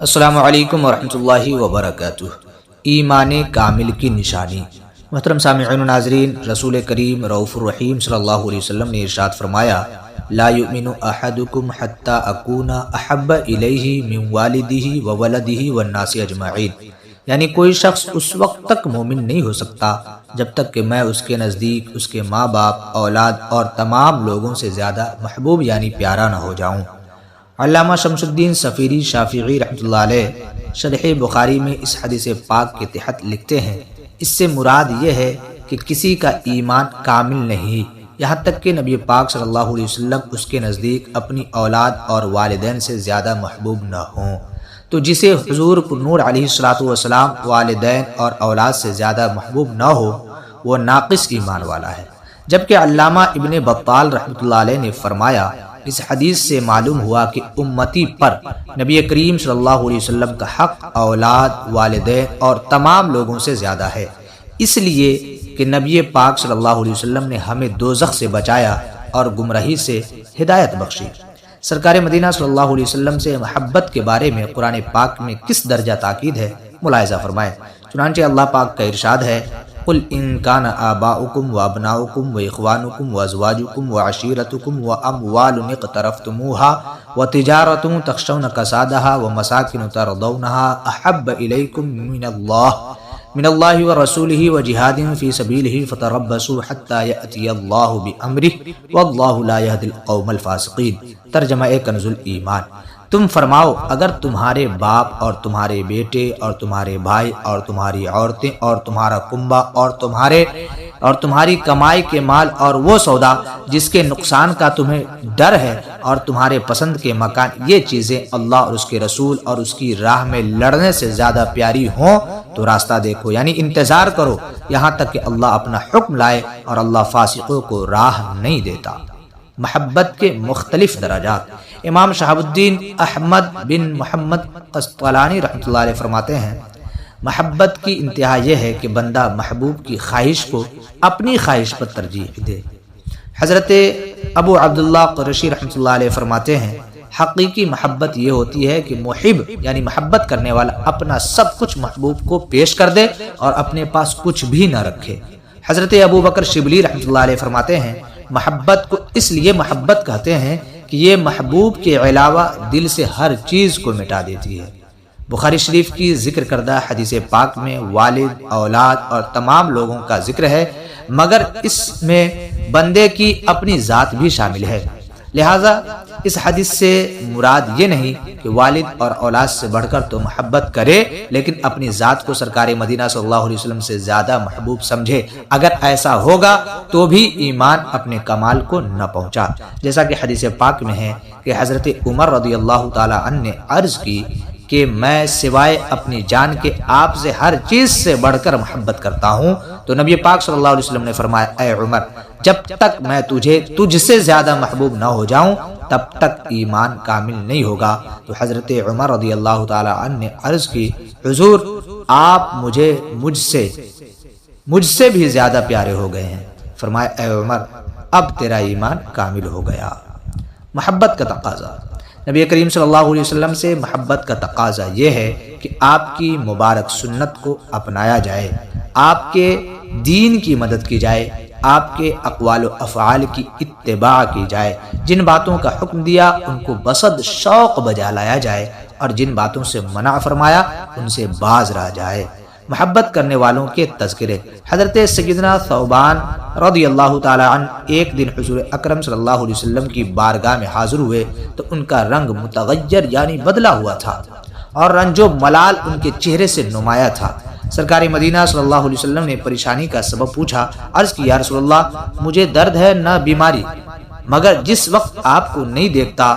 السلام علیکم ورحمۃ اللہ وبرکاتہ۔ ایمان کامل کی نشانی۔ محترم سامعین و ناظرین، رسول کریم رؤوف الرحیم صلی اللہ علیہ وسلم نے ارشاد فرمایا، لا یؤمن احدکم حتی اکون احب الیہ من والدہ وولدہ والناس اجمعین، یعنی کوئی شخص اس وقت تک مومن نہیں ہو سکتا جب تک کہ میں اس کے نزدیک اس کے ماں باپ، اولاد اور تمام لوگوں سے زیادہ محبوب یعنی پیارا نہ ہو جاؤں۔ علامہ شمس الدین صفیری شافعی رحمۃ اللہ علیہ شرح بخاری میں اس حدیث پاک کے تحت لکھتے ہیں، اس سے مراد یہ ہے کہ کسی کا ایمان کامل نہیں یہاں تک کہ نبی پاک صلی اللہ علیہ وسلم اس کے نزدیک اپنی اولاد اور والدین سے زیادہ محبوب نہ ہوں۔ تو جسے حضور نور علیہ الصلوۃ والسلام والدین اور اولاد سے زیادہ محبوب نہ ہو وہ ناقص ایمان والا ہے۔ جبکہ علامہ ابن بطال رحمۃ اللہ علیہ نے فرمایا، اس حدیث سے معلوم ہوا کہ امتی پر نبی کریم صلی اللہ علیہ وسلم کا حق اولاد، والدین اور تمام لوگوں سے زیادہ ہے، اس لیے کہ نبی پاک صلی اللہ علیہ وسلم نے ہمیں دوزخ سے بچایا اور گمراہی سے ہدایت بخشی۔ سرکار مدینہ صلی اللہ علیہ وسلم سے محبت کے بارے میں قرآن پاک میں کس درجہ تاکید ہے ملاحظہ فرمائیں۔ چنانچہ اللہ پاک کا ارشاد ہے، قل ان کان آباؤکم وابناؤکم واخوانکم وازواجکم وعشیرتکم واموال اقترفتموها وتجارۃ تخشون کسادها ومساکن ترضونها احب الیکم من اللہ ورسولہ وجہاد فی سبیلہ فتربصوا حتی یأتی اللہ بامرہ واللہ لا یہدی القوم الفاسقین۔ ترجمہ کنز الایمان۔ تم فرماؤ، اگر تمہارے باپ اور تمہارے بیٹے اور تمہارے بھائی اور تمہاری عورتیں اور تمہارا کنبہ اور تمہاری کمائی کے مال اور وہ سودا جس کے نقصان کا تمہیں ڈر ہے اور تمہارے پسند کے مکان، یہ چیزیں اللہ اور اس کے رسول اور اس کی راہ میں لڑنے سے زیادہ پیاری ہوں تو راستہ دیکھو، یعنی انتظار کرو یہاں تک کہ اللہ اپنا حکم لائے، اور اللہ فاسقوں کو راہ نہیں دیتا۔ محبت کے مختلف درجات۔ امام شہاب الدین احمد بن محمد قسطلانی رحمۃ اللہ علیہ فرماتے ہیں، محبت کی انتہا یہ ہے کہ بندہ محبوب کی خواہش کو اپنی خواہش پر ترجیح دے۔ حضرت ابو عبداللہ قرشی رحمۃ اللہ علیہ فرماتے ہیں، حقیقی محبت یہ ہوتی ہے کہ محب یعنی محبت کرنے والا اپنا سب کچھ محبوب کو پیش کر دے اور اپنے پاس کچھ بھی نہ رکھے۔ حضرت ابو بکر شبلی رحمۃ اللہ علیہ فرماتے ہیں، محبت کو اس لیے محبت کہتے ہیں کہ یہ محبوب کے علاوہ دل سے ہر چیز کو مٹا دیتی ہے۔ بخاری شریف کی ذکر کردہ حدیث پاک میں والد، اولاد اور تمام لوگوں کا ذکر ہے، مگر اس میں بندے کی اپنی ذات بھی شامل ہے، لہذا اس حدیث سے مراد یہ نہیں کہ والد اور اولاد سے بڑھ کر تو محبت کرے لیکن اپنی ذات کو سرکار مدینہ صلی اللہ علیہ وسلم سے زیادہ محبوب سمجھے۔ اگر ایسا ہوگا تو بھی ایمان اپنے کمال کو نہ پہنچا، جیسا کہ حدیث پاک میں ہے کہ حضرت عمر رضی اللہ تعالی عنہ نے عرض کی کہ میں سوائے اپنی جان کے آپ سے ہر چیز سے بڑھ کر محبت کرتا ہوں، تو نبی پاک صلی اللہ علیہ وسلم نے فرمایا، اے عمر، جب تک میں تجھ سے زیادہ محبوب نہ ہو جاؤں تب تک ایمان کامل نہیں ہوگا۔ تو حضرت عمر رضی اللہ تعالی عنہ نے عرض کی، حضور آپ مجھ سے بھی زیادہ پیارے ہو گئے ہیں۔ فرمایا، اے عمر، اب تیرا ایمان کامل ہو گیا۔ محبت کا تقاضا۔ نبی کریم صلی اللہ علیہ وسلم سے محبت کا تقاضا یہ ہے کہ آپ کی مبارک سنت کو اپنایا جائے، آپ کے دین کی مدد کی جائے، آپ کے اقوال و افعال کی اتباع کی جائے، جن باتوں کا حکم دیا ان کو بصد شوق بجا لایا جائے اور جن باتوں سے منع فرمایا ان سے باز رہا جائے۔ محبت کرنے والوں کے تذکرے۔ حضرت سیدنا ثوبان رضی اللہ تعالی عنہ ایک دن حضور اکرم صلی اللہ علیہ وسلم کی بارگاہ میں حاضر ہوئے تو ان کا رنگ متغیر یعنی بدلا ہوا تھا اور رنج و ملال ان کے چہرے سے نمایاں تھا۔ سرکار مدینہ صلی اللہ علیہ وسلم نے پریشانی کا سبب پوچھا، عرض کی، یا رسول اللہ، مجھے درد ہے نہ بیماری، مگر جس وقت آپ کو نہیں دیکھتا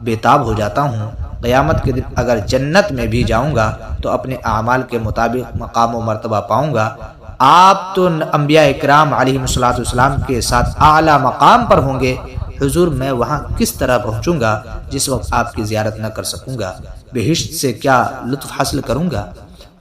بے تاب ہو جاتا ہوں۔ قیامت کے دن اگر جنت میں بھی جاؤں گا تو اپنے اعمال کے مطابق مقام و مرتبہ پاؤں گا، آپ تو انبیاء کرام علیہ الصلوۃ والسلام کے ساتھ اعلیٰ مقام پر ہوں گے، حضور میں وہاں کس طرح پہنچوں گا جس وقت آپ کی زیارت نہ کر سکوں گا؟ بہشت سے کیا لطف حاصل کروں گا؟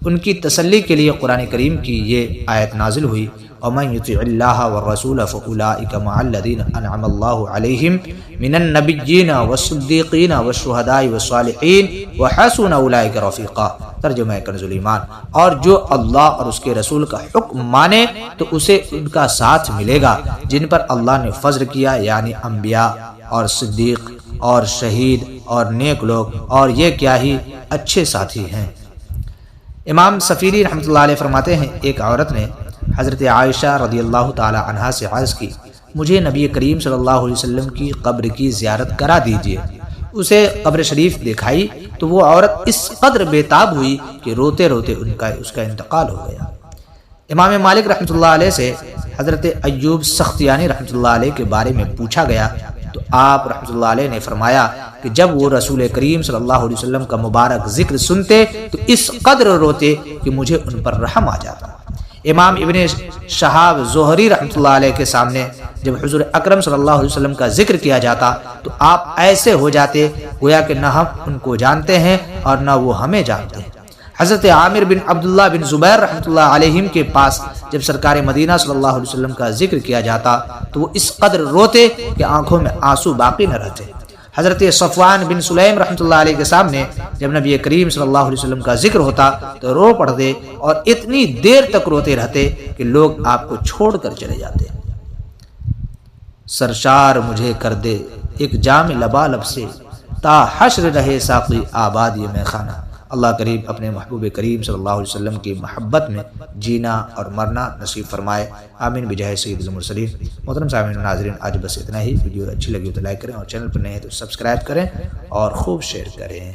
ان کی تسلی کے لیے قرآن کریم کی یہ آیت نازل ہوئی، وَمَن يُطِعِ اللَّهَ وَالرَّسُولَ فَأُولَٰئِكَ مَعَ الَّذِينَ أَنْعَمَ اللَّهُ عَلَيْهِم مِّنَ النَّبِيِّينَ وَالصِّدِّيقِينَ وَالشُّهَدَاءِ وَالصَّالِحِينَ وَحَسُنَ أُولَٰئِكَ رَفِيقًا۔ ترجمہ کنز الایمان، اور جو اللہ اور اس کے رسول کا حکم مانے تو اسے ان کا ساتھ ملے گا جن پر اللہ نے فضل کیا، یعنی انبیاء اور صدیق اور شہید اور نیک لوگ، اور یہ کیا ہی اچھے ساتھی ہیں۔ امام سفیری رحمۃ اللہ علیہ فرماتے ہیں، ایک عورت نے حضرت عائشہ رضی اللہ تعالی عنہا سے عرض کی، مجھے نبی کریم صلی اللہ علیہ وسلم کی قبر کی زیارت کرا دیجیے۔ اسے قبر شریف دکھائی تو وہ عورت اس قدر بے تاب ہوئی کہ روتے روتے اس کا انتقال ہو گیا۔ امام مالک رحمۃ اللہ علیہ سے حضرت ایوب سختیانی رحمۃ اللہ علیہ کے بارے میں پوچھا گیا تو آپ رحمۃ اللہ علیہ نے فرمایا کہ جب وہ رسول کریم صلی اللہ علیہ وسلم کا مبارک ذکر سنتے تو اس قدر روتے کہ مجھے ان پر رحم آ جاتا۔ امام ابن شہاب زہری رحمۃ اللہ علیہ کے سامنے جب حضور اکرم صلی اللہ علیہ وسلم کا ذکر کیا جاتا تو آپ ایسے ہو جاتے گویا کہ نہ ہم ان کو جانتے ہیں اور نہ وہ ہمیں جانتے ہیں۔ حضرت عامر بن عبداللہ بن زبیر رحمۃ اللہ علیہم کے پاس جب سرکار مدینہ صلی اللہ علیہ وسلم کا ذکر کیا جاتا تو وہ اس قدر روتے کہ آنکھوں میں آنسو باقی نہ رہتے۔ حضرت صفوان بن سلیم رحمۃ اللہ علیہ کے سامنے جب نبی کریم صلی اللہ علیہ وسلم کا ذکر ہوتا تو رو پڑتے اور اتنی دیر تک روتے رہتے کہ لوگ آپ کو چھوڑ کر چلے جاتے۔ سرشار مجھے کر دے ایک جام لبالب سے، تا حشر رہے ساقی آباد یہ میخانہ۔ اللہ کریم اپنے محبوب کریم صلی اللہ علیہ وسلم کی محبت میں جینا اور مرنا نصیب فرمائے، آمین بجاہ سید المرسلین۔ محترم سامعین و ناظرین، آج بس اتنا ہی۔ ویڈیو اچھی لگی ہو تو لائک کریں، اور چینل پر نئے ہیں تو سبسکرائب کریں اور خوب شیئر کریں۔